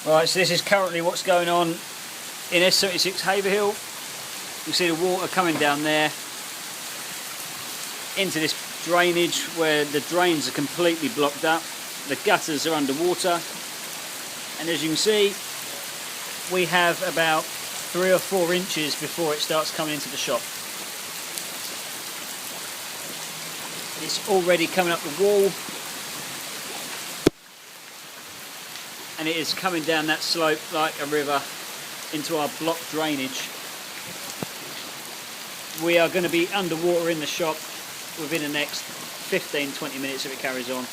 Right, so this is currently what's going on in S76 Haverhill. You see the water coming down there into this drainage where the drains are completely blocked up. The gutters are underwater, and as you can see, we have about 3 or 4 inches before it starts coming into the shop. It's already coming up the wall, and it is coming down that slope like a river into our block drainage. We are going to be underwater in the shop within the next 15-20 minutes if it carries on.